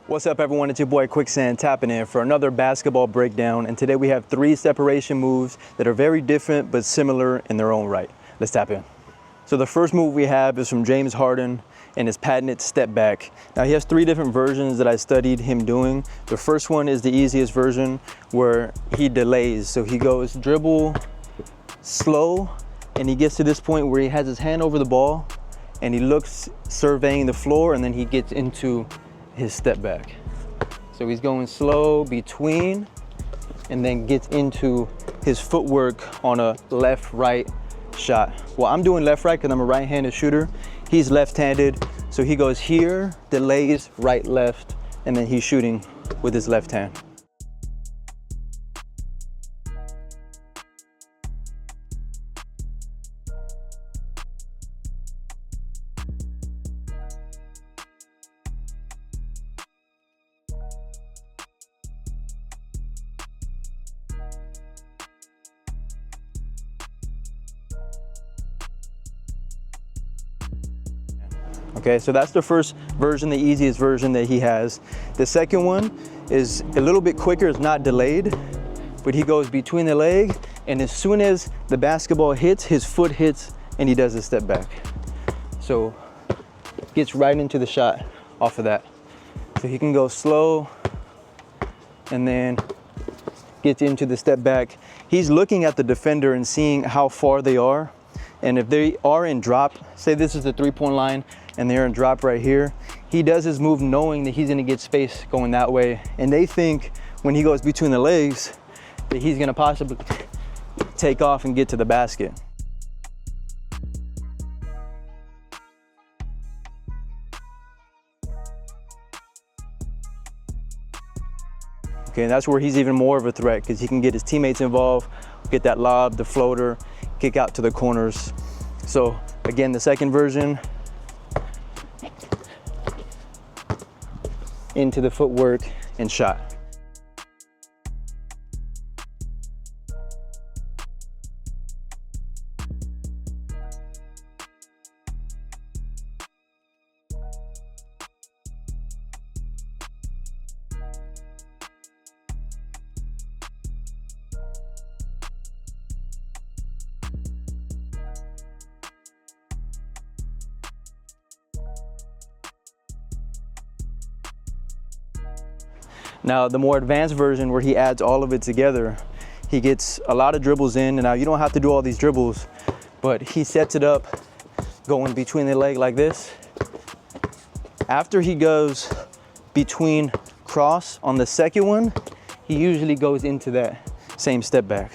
What's up everyone, it's your boy Quicksand tapping in for another basketball breakdown, and today we have 3 separation moves that are very different but similar in their own right. Let's tap in. So the first move we have is from James Harden and his patented step back. Now he has 3 different versions that I studied him doing. The first one is the easiest version where he delays. So he goes dribble, slow, and he gets to this point where he has his hand over the ball and he looks surveying the floor, and then he gets into his step back. So he's going slow between and then gets into his footwork on a left-right shot. Well, I'm doing left-right because I'm a right-handed shooter. He's left-handed, so he goes here, delays, right-left, and then he's shooting with his left hand. Okay, so that's the first version, the easiest version that he has. The second one is a little bit quicker, it's not delayed, but he goes between the leg, and as soon as the basketball hits, his foot hits, and he does a step back. So gets right into the shot off of that. So he can go slow, and then gets into the step back. He's looking at the defender and seeing how far they are. And if they are in drop, say this is the 3-point line and they're in drop right here, he does his move knowing that he's gonna get space going that way. And they think when he goes between the legs that he's gonna possibly take off and get to the basket. Okay, and that's where he's even more of a threat because he can get his teammates involved, get that lob, the floater, kick out to the corners. So again, the second version, into the footwork and shot. Now, the more advanced version where he adds all of it together, he gets a lot of dribbles in. And now you don't have to do all these dribbles, but he sets it up going between the leg like this. After he goes between cross on the second one, he usually goes into that same step back.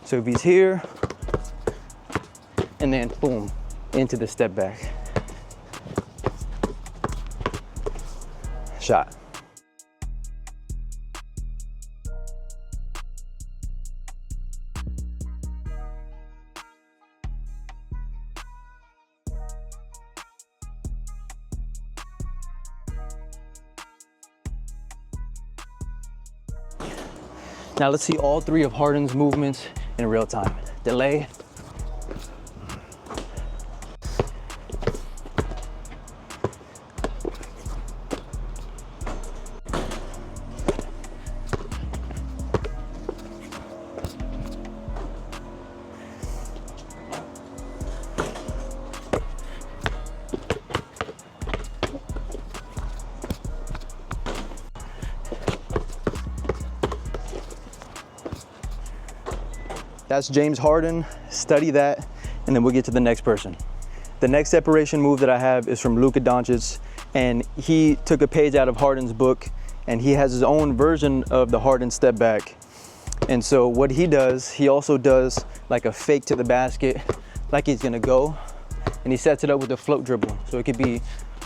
So if he's here, and then boom, into the step back. Shot. Now let's see all 3 of Harden's movements in real time. Delay. That's James Harden, study that, and then we'll get to the next person. The next separation move that I have is from Luka Doncic, and he took a page out of Harden's book, and he has his own version of the Harden step back. And so what he does, he also does like a fake to the basket, like he's gonna go, and he sets it up with a float dribble. So it could be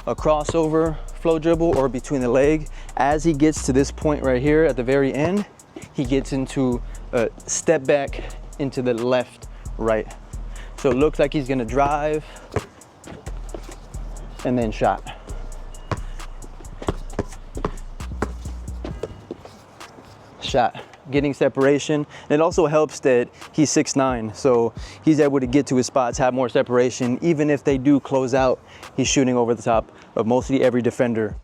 a crossover float dribble or between the leg. As he gets to this point right here at the very end, he gets into a step back into the left, right. So it looks like he's gonna drive and then shot. Shot, getting separation. And it also helps that he's 6'9", so he's able to get to his spots, have more separation. Even if they do close out, he's shooting over the top of mostly every defender.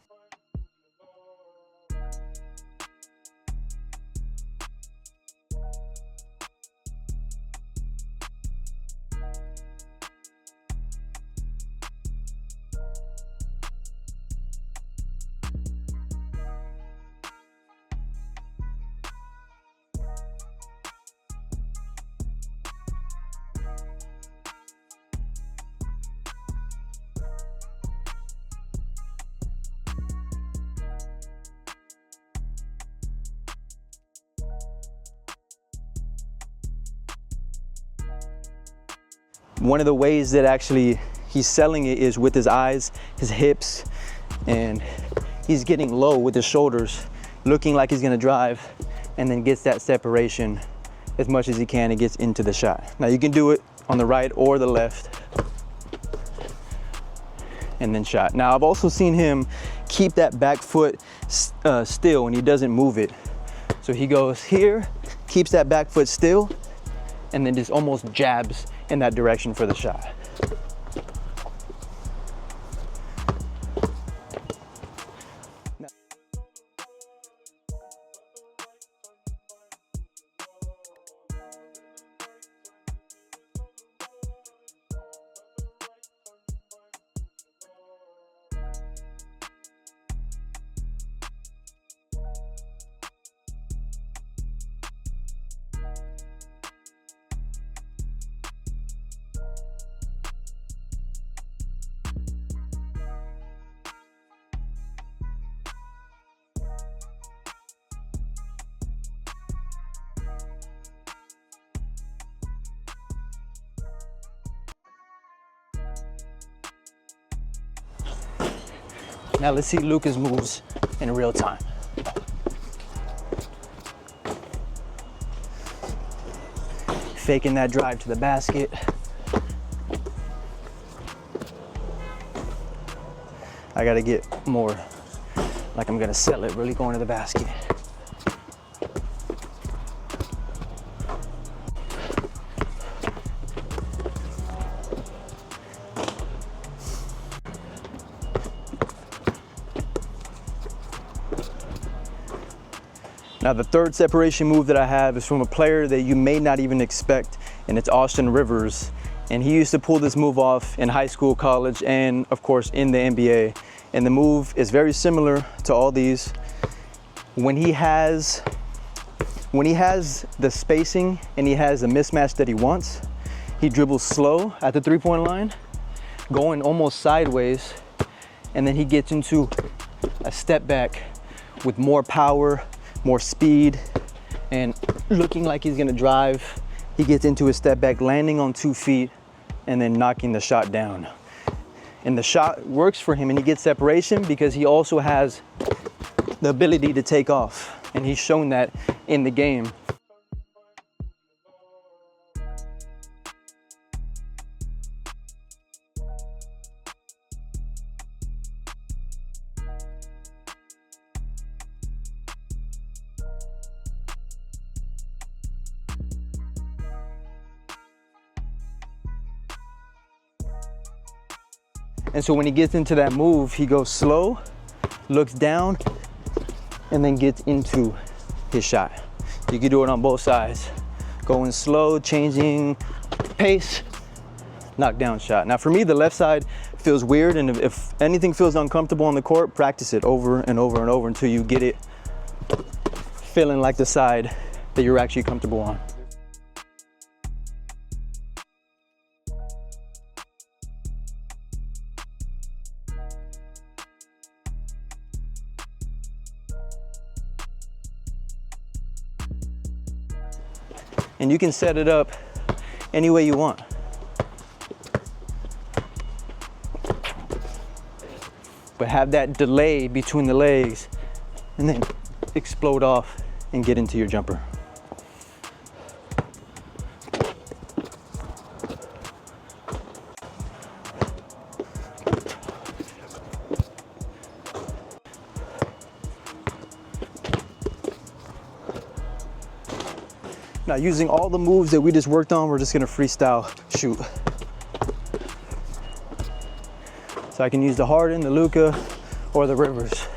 One of the ways that actually he's selling it is with his eyes, his hips, and he's getting low with his shoulders, looking like he's gonna drive, and then gets that separation as much as he can and gets into the shot. Now you can do it on the right or the left, and then shot. Now I've also seen him keep that back foot still and he doesn't move it. So he goes here, keeps that back foot still, and then just almost jabs in that direction for the shot. Now let's see Luka's moves in real time. Faking that drive to the basket. I gotta get more like I'm gonna sell it, really going to the basket. Now the third separation move that I have is from a player that you may not even expect, and it's Austin Rivers. And he used to pull this move off in high school, college, and of course in the NBA. And the move is very similar to all these. When he has the spacing and he has the mismatch that he wants, he dribbles slow at the three-point line, going almost sideways, and then he gets into a step back with more power, more speed, and looking like he's gonna drive. He gets into a step back, landing on 2 feet, and then knocking the shot down. And the shot works for him, and he gets separation because he also has the ability to take off. And he's shown that in the game. And so when he gets into that move, he goes slow, looks down, and then gets into his shot. You can do it on both sides. Going slow, changing pace, knockdown shot. Now for me, the left side feels weird, and if anything feels uncomfortable on the court, practice it over and over and over until you get it feeling like the side that you're actually comfortable on. And you can set it up any way you want. But have that delay between the legs and then explode off and get into your jumper. Now, using all the moves that we just worked on, we're just gonna freestyle shoot. So I can use the Harden, the Luka, or the Rivers.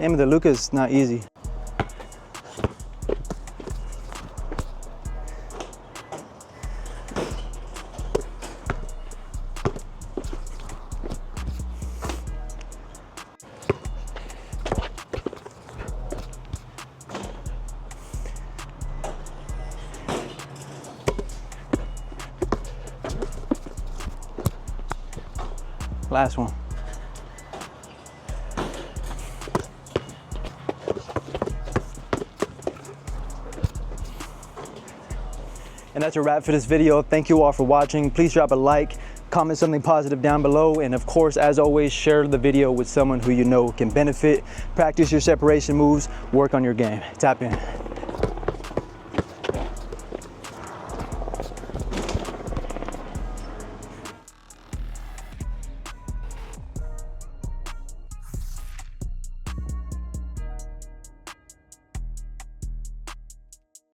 Damn, the Luka's not easy. Last one. And that's a wrap for this video. Thank you all for watching. Please drop a like, comment something positive down below, and of course, as always, share the video with someone who you know can benefit. Practice your separation moves, work on your game. Tap in.